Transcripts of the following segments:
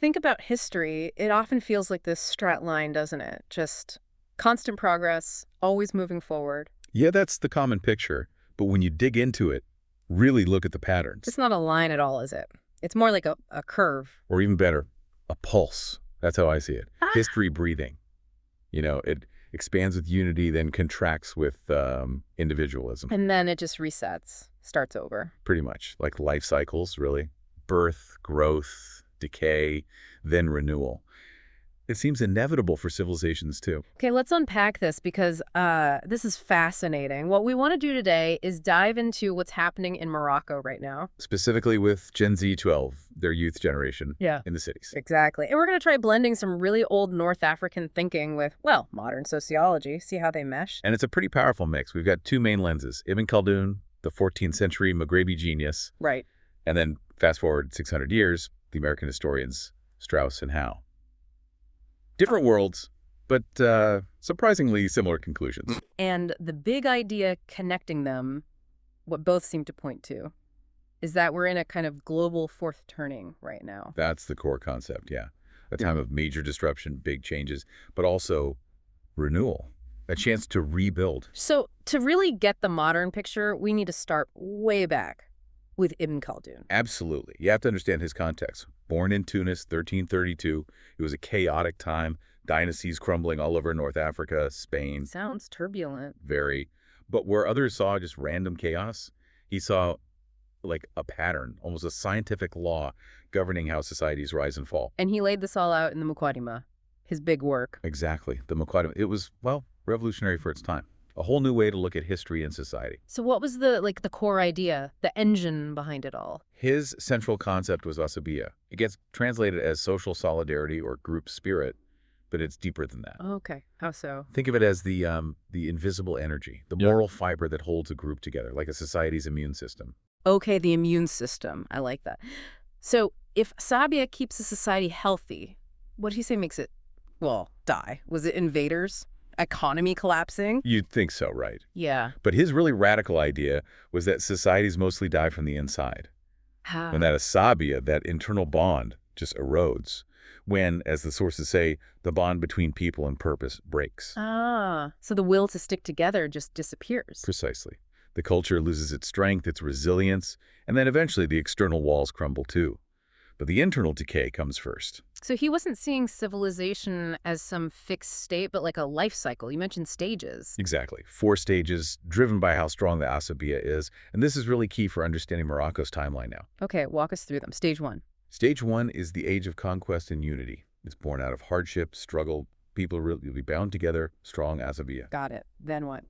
think about history, it often feels like this straight line, doesn't it? Just constant progress, always moving forward. Yeah, that's the common picture. But when you dig into it, really look at the It's patterns. not a line at all, is it? It's more like a curve. Or even better, a pulse. That's how I see it. Ah. History breathing. It expands with unity, then contracts with individualism. And then it just resets, starts over. Pretty much. Like life cycles, really. Birth, growth, decay, then renewal. It seems inevitable for civilizations, too. Okay, let's unpack this because this is fascinating. What we want to do today is dive into what's happening in Morocco right now. Specifically with Gen Z 12, their youth generation in the cities. Exactly. And we're going to try blending some really old North African thinking with, well, modern sociology, see how they mesh. And it's a pretty powerful mix. We've got two main lenses, Ibn Khaldoun, the 14th century Maghrebi genius, Right. and then fast forward 600 years, the American historians Strauss and Howe. Different worlds, but surprisingly similar conclusions. And the big idea connecting them, what both seem to point to, is that we're in a kind of global fourth turning right now. That's the core concept, yeah. A time of major disruption, big changes, but also renewal, a chance to rebuild. So to really get the modern picture, we need to start way back with Ibn Khaldoun. Absolutely. You have to understand his context. Born in Tunis, 1332, it was a chaotic time, dynasties crumbling all over North Africa, Spain. Sounds turbulent. Very. But where others saw just random chaos, he saw like a pattern, almost a scientific law governing how societies rise and fall. And he laid this all out in the Muqaddimah, his big work. Exactly. The Muqaddimah. It was, well, revolutionary for its time. A whole new way to look at history and society. So what was the core idea, the engine behind it all? His central concept was ʿasabiyyah. It gets translated as social solidarity or group spirit, but it's deeper than that. Okay. How so? Think of it as the invisible energy, the moral fiber that holds a group together, like a society's immune system. Okay, the immune system. I like that. So if ʿasabiyyah keeps a society healthy, what do you say makes it, well, die? Was it invaders? Economy collapsing? You'd think so, right? Yeah. But his really radical idea was that societies mostly die from the inside. How? When that ʿasabiyyah, that internal bond, just erodes. When, as the sources say, the bond between people and purpose breaks. Ah, so the will to stick together just disappears. Precisely. The culture loses its strength, its resilience, and then eventually the external walls crumble too. But the internal decay comes first. So he wasn't seeing civilization as some fixed state, but like a life cycle. You mentioned stages. Exactly. 4 stages, driven by how strong the ʿasabiyyah is, and this is really key for understanding Morocco's timeline now. Okay, walk us through them. Stage 1. Stage 1 is the age of conquest and unity. It's born out of hardship, struggle, people really bound together, strong ʿasabiyyah. Got it. Then what?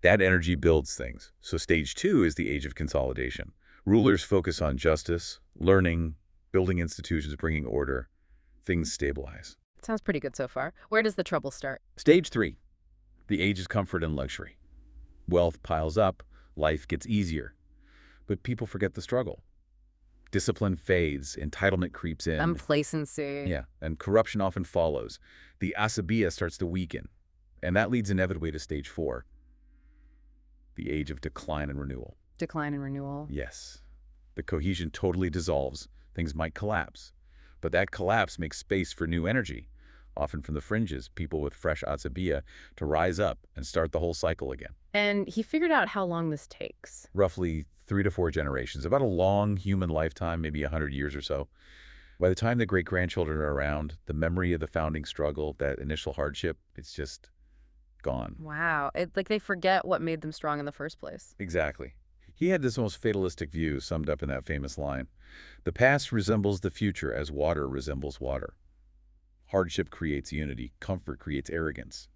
That energy builds things. So stage 2 is the age of consolidation. Rulers focus on justice, learning, building institutions, bringing order. Things stabilize. Sounds pretty good so far. Where does the trouble start? Stage 3, the age of comfort and luxury. Wealth piles up, life gets easier. But people forget the struggle. Discipline fades, entitlement creeps in. Complacency. Yeah, and corruption often follows. The ʿasabiyyah starts to weaken, and that leads inevitably to stage 4, the age of decline and renewal. Decline and renewal. Yes. The cohesion totally dissolves. Things might collapse. But that collapse makes space for new energy, often from the fringes, people with fresh ʿasabiyyah, to rise up and start the whole cycle again. And he figured out how long this takes. Roughly 3 to 4 generations, about a long human lifetime, maybe 100 years or so. By the time the great-grandchildren are around, the memory of the founding struggle, that initial hardship, it's just gone. Wow. Like they forget what made them strong in the first place. Exactly. He had this almost fatalistic view summed up in that famous line. The past resembles the future as water resembles water. Hardship creates unity. Comfort creates arrogance.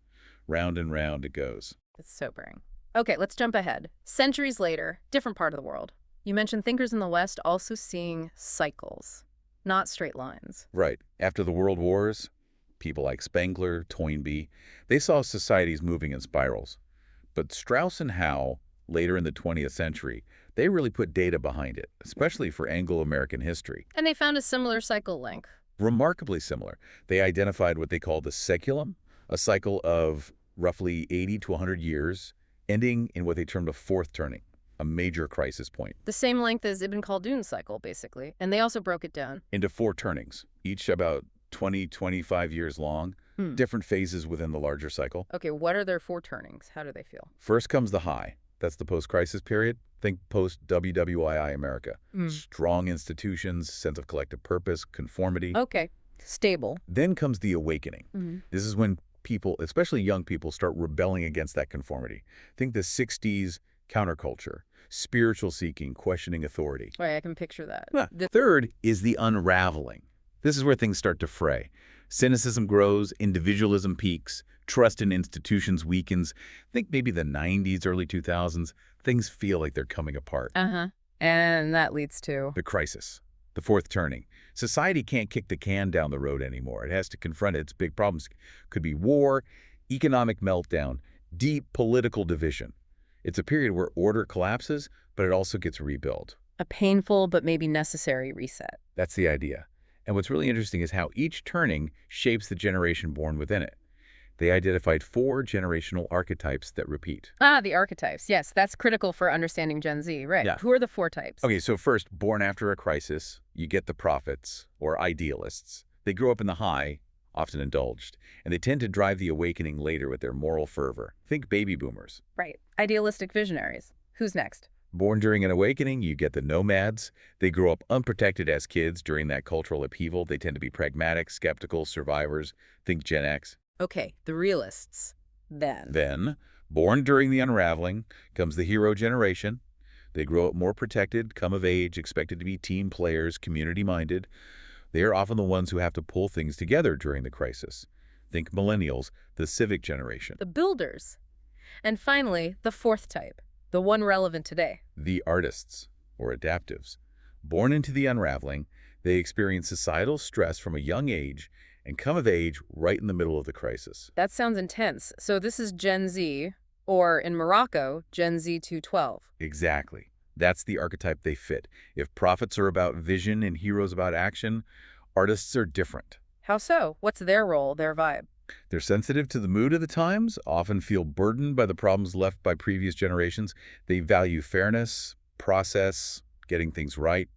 Round and round it goes. It's sobering. Okay, let's jump ahead. Centuries later, different part of the world. You mentioned thinkers in the West also seeing cycles, not straight lines. Right. After the World Wars, people like Spengler, Toynbee, they saw societies moving in spirals. But Strauss and Howe, later in the 20th century, they really put data behind it, especially for Anglo-American history. And they found a similar cycle length. Remarkably similar. They identified what they call the saeculum, a cycle of roughly 80 to 100 years, ending in what they termed a fourth turning. a major crisis point. The same length as Ibn Khaldun's cycle, basically. And they also broke it down. Into 4 turnings, each about 20, 25 years long, different phases within the larger cycle. Okay, what are their 4 turnings? How do they feel? First comes the high. That's the post-crisis period. Think post-WWII America. Strong institutions, sense of collective purpose, conformity. Okay, stable. Then comes the awakening. This is when people, especially young people, start rebelling against that conformity. Think the 60s counterculture, spiritual seeking, questioning authority. Right, I can picture that. The third is the unraveling. This is where things start to fray. Cynicism grows, individualism peaks, trust in institutions weakens. Think maybe the 90s, early 2000s, things feel like they're coming apart. And that leads to? The crisis, the 4th turning. Society can't kick the can down the road anymore. It has to confront its big problems. Could be war, economic meltdown, deep political division. It's a period where order collapses, but it also gets rebuilt. A painful but maybe necessary reset. That's the idea. And what's really interesting is how each turning shapes the generation born within it. They identified 4 generational archetypes that repeat. The archetypes. Yes, that's critical for understanding Gen Z, right? Yeah. Who are the 4 types? Okay, so first, born after a crisis, you get the prophets, or idealists. They grow up in the high, often indulged, and they tend to drive the awakening later with their moral fervor. Think baby boomers. Right. Idealistic visionaries. Who's next? Born during an awakening, you get the nomads. They grow up unprotected as kids during that cultural upheaval. They tend to be pragmatic, skeptical, survivors. Think Gen X. Okay, the realists. Then, born during the unraveling, comes the hero generation. They grow up more protected, come of age, expected to be team players, community-minded. They are often the ones who have to pull things together during the crisis. Think millennials, the civic generation. The builders. And finally, the 4th type, the one relevant today. The artists, or adaptives. Born into the unraveling, they experience societal stress from a young age and come of age right in the middle of the crisis. That sounds intense. So this is Gen Z, or in Morocco, Gen Z 212. Exactly. That's the archetype they fit. If prophets are about vision and heroes about action, artists are different. How so? What's their role, their vibe? They're sensitive to the mood of the times, often feel burdened by the problems left by previous generations. They value fairness, process, getting things right.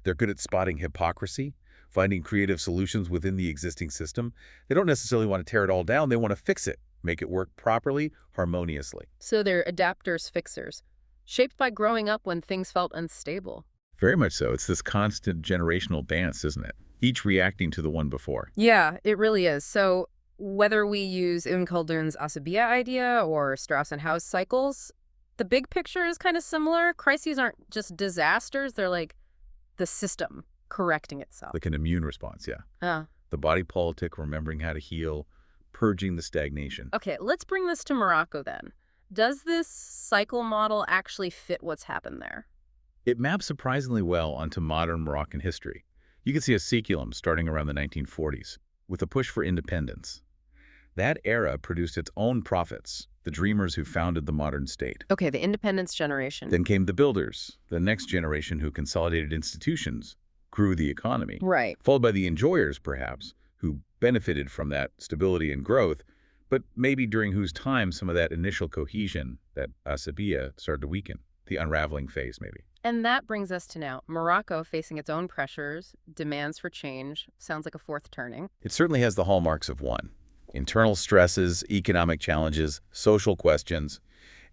They're good at spotting hypocrisy, finding creative solutions within the existing system. They don't necessarily want to tear it all down. They want to fix it, make it work properly, harmoniously. So they're adapters, fixers, shaped by growing up when things felt unstable. Very much so. It's this constant generational dance, isn't it? Each reacting to the one before. Yeah, it really is. So whether we use Ibn Khaldun's ʿasabiyyah idea or Strauss and Howe's cycles, the big picture is kind of similar. Crises aren't just disasters. They're like the system correcting itself. Like an immune response, yeah. The body politic, remembering how to heal, purging the stagnation. Okay, let's bring this to Morocco then. Does this cycle model actually fit what's happened there? It maps surprisingly well onto modern Moroccan history. You can see a seculum starting around the 1940s, with a push for independence. That era produced its own prophets, the dreamers who founded the modern state. Okay, the independence generation. Then came the builders, the next generation who consolidated institutions, grew the economy. Right. Followed by the enjoyers, perhaps, who benefited from that stability and growth, but maybe during whose time some of that initial cohesion, that ʿasabiyyah, started to weaken. The unraveling phase, maybe. And that brings us to now. Morocco facing its own pressures, demands for change. Sounds like a 4th turning. It certainly has the hallmarks of one. Internal stresses, economic challenges, social questions,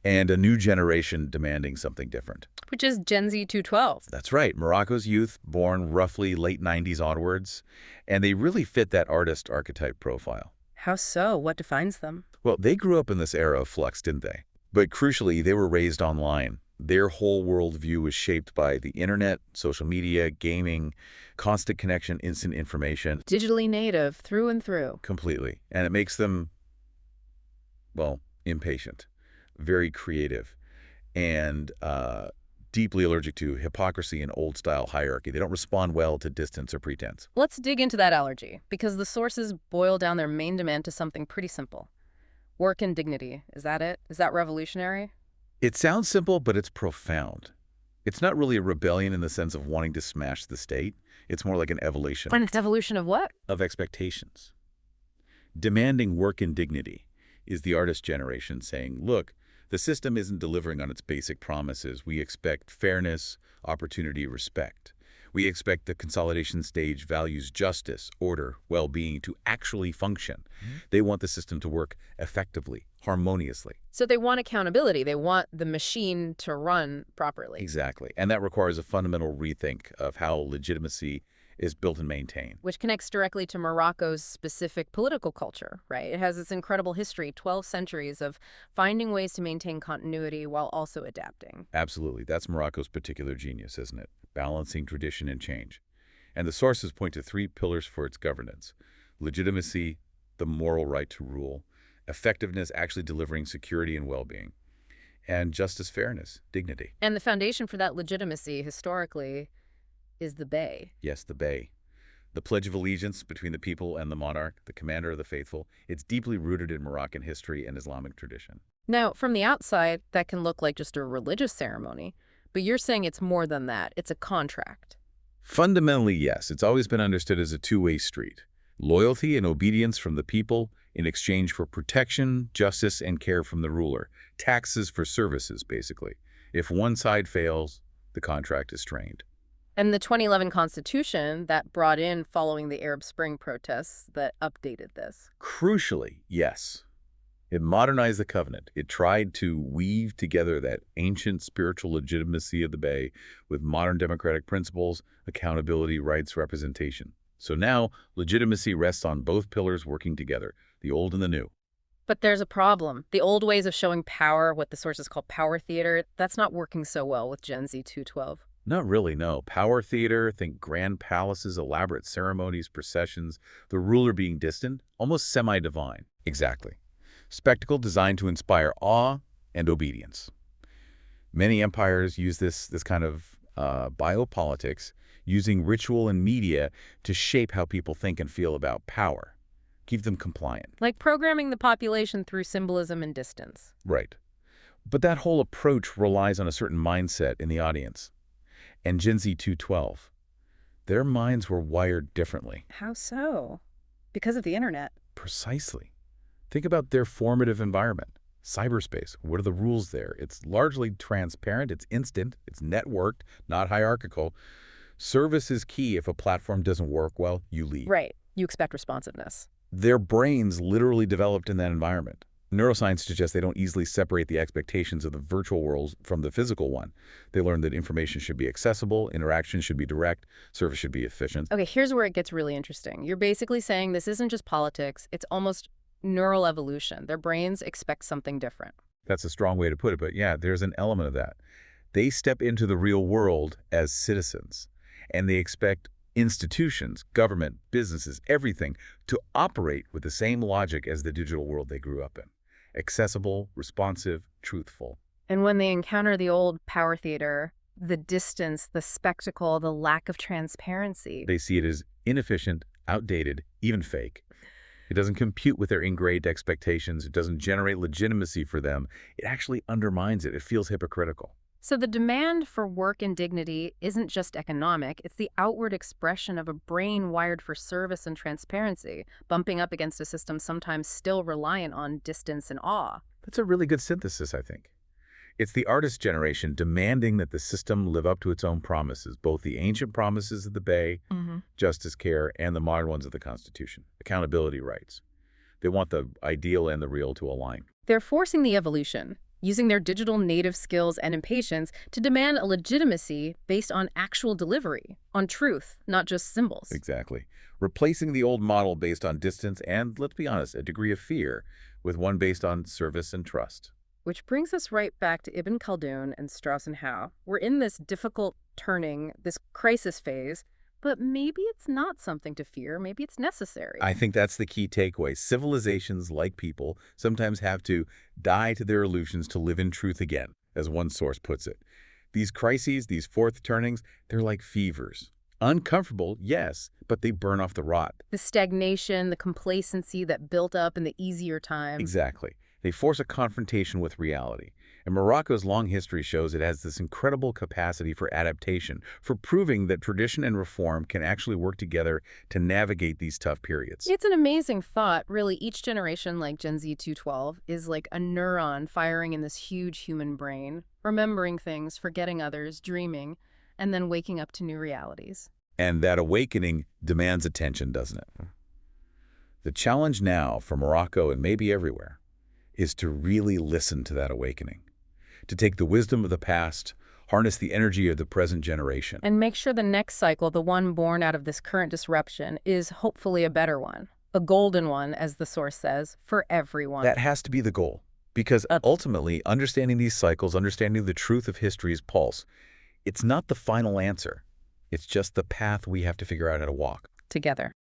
and a new generation demanding something different. Which is Gen Z 212. That's right. Morocco's youth, born roughly late 90s onwards, and they really fit that artist archetype profile. How so? What defines them? Well, they grew up in this era of flux, didn't they? But crucially, they were raised online. Their whole worldview was shaped by the internet, social media, gaming, constant connection, instant information. Digitally native, through and through. Completely. And it makes them, well, impatient, very creative, and deeply allergic to hypocrisy and old-style hierarchy. They don't respond well to distance or pretense. Let's dig into that allergy, because the sources boil down their main demand to something pretty simple. Work and dignity. Is that it? Is that revolutionary? It sounds simple, but it's profound. It's not really a rebellion in the sense of wanting to smash the state. It's more like an evolution. An evolution of what? Of expectations. Demanding work and dignity is the artist generation saying, look, The system isn't delivering on its basic promises. We expect fairness, opportunity, respect. We expect the consolidation stage values justice, order, well-being to actually function. They want the system to work effectively, harmoniously. So they want accountability. They want the machine to run properly. Exactly. And that requires a fundamental rethink of how legitimacy is built and maintained. Which connects directly to Morocco's specific political culture, right? It has this incredible history, 12 centuries of finding ways to maintain continuity while also adapting. Absolutely. That's Morocco's particular genius, isn't it? Balancing tradition and change. And the sources point to three pillars for its governance: legitimacy, the moral right to rule; effectiveness, actually delivering security and well-being; and justice, fairness, dignity. And the foundation for that legitimacy, historically, is the Bey. Yes, the Bey. The Pledge of Allegiance between the people and the monarch, the commander of the faithful. It's deeply rooted in Moroccan history and Islamic tradition. Now, from the outside, that can look like just a religious ceremony, but you're saying it's more than that. It's a contract. Fundamentally, yes. It's always been understood as a two-way street. Loyalty and obedience from the people in exchange for protection, justice, and care from the ruler. Taxes for services, basically. If one side fails, the contract is strained. And the 2011 Constitution that brought in following the Arab Spring protests that updated this. Crucially, yes. It modernized the covenant. It tried to weave together that ancient spiritual legitimacy of the Bey with modern democratic principles, accountability, rights, representation. So now, legitimacy rests on both pillars working together, the old and the new. But there's a problem. The old ways of showing power, what the sources call power theater, that's not working so well with Gen Z 212. Not really, no. Power theater, think grand palaces, elaborate ceremonies, processions, the ruler being distant, almost semi-divine. Exactly. Spectacle designed to inspire awe and obedience. Many empires use this kind of biopolitics, using ritual and media to shape how people think and feel about power, keep them compliant. Like programming the population through symbolism and distance. Right. But that whole approach relies on a certain mindset in the audience. And Gen Z 212, their minds were wired differently. How so? Because of the internet. Precisely. Think about their formative environment. Cyberspace, what are the rules there? It's largely transparent, it's instant, it's networked, not hierarchical. Service is key. If a platform doesn't work well, you leave. Right. You expect responsiveness. Their brains literally developed in that environment. Neuroscience suggests they don't easily separate the expectations of the virtual world from the physical one. They learn that information should be accessible, interaction should be direct, service should be efficient. Okay, here's where it gets really interesting. You're basically saying this isn't just politics, it's almost neural evolution. Their brains expect something different. That's a strong way to put it, but yeah, there's an element of that. They step into the real world as citizens, and they expect institutions, government, businesses, everything to operate with the same logic as the digital world they grew up in. Accessible, responsive, truthful. And when they encounter the old power theater, the distance, the spectacle, the lack of transparency, They see it as inefficient, outdated, even fake. It doesn't compute with their ingrained expectations. It doesn't generate legitimacy for them. It actually undermines it. It feels hypocritical. So the demand for work and dignity isn't just economic, it's the outward expression of a brain wired for service and transparency, bumping up against a system sometimes still reliant on distance and awe. That's a really good synthesis, I think. It's the artist generation demanding that the system live up to its own promises, both the ancient promises of the Bey, justice, care, and the modern ones of the Constitution, accountability, rights. They want the ideal and the real to align. They're forcing the evolution, using their digital native skills and impatience to demand a legitimacy based on actual delivery, on truth, not just symbols. Exactly. Replacing the old model based on distance and, let's be honest, a degree of fear with one based on service and trust. Which brings us right back to Ibn Khaldoun and Strauss and Howe. We're in this difficult turning, this crisis phase, but maybe it's not something to fear. Maybe it's necessary. I think that's the key takeaway. Civilizations, like people, sometimes have to die to their illusions to live in truth again, as one source puts it. These crises, these fourth turnings, they're like fevers. Uncomfortable, yes, but they burn off the rot. The stagnation, the complacency that built up in the easier times. Exactly. They force a confrontation with reality. And Morocco's long history shows it has this incredible capacity for adaptation, for proving that tradition and reform can actually work together to navigate these tough periods. It's an amazing thought. Really, each generation, like Gen Z 212, is like a neuron firing in this huge human brain, remembering things, forgetting others, dreaming, and then waking up to new realities. And that awakening demands attention, doesn't it? The challenge now for Morocco and maybe everywhere is to really listen to that awakening, to take the wisdom of the past, harness the energy of the present generation. And make sure the next cycle, the one born out of this current disruption, is hopefully a better one. A golden one, as the source says, for everyone. That has to be the goal, because ultimately, understanding these cycles, understanding the truth of history's pulse, it's not the final answer. It's just the path we have to figure out how to walk. Together.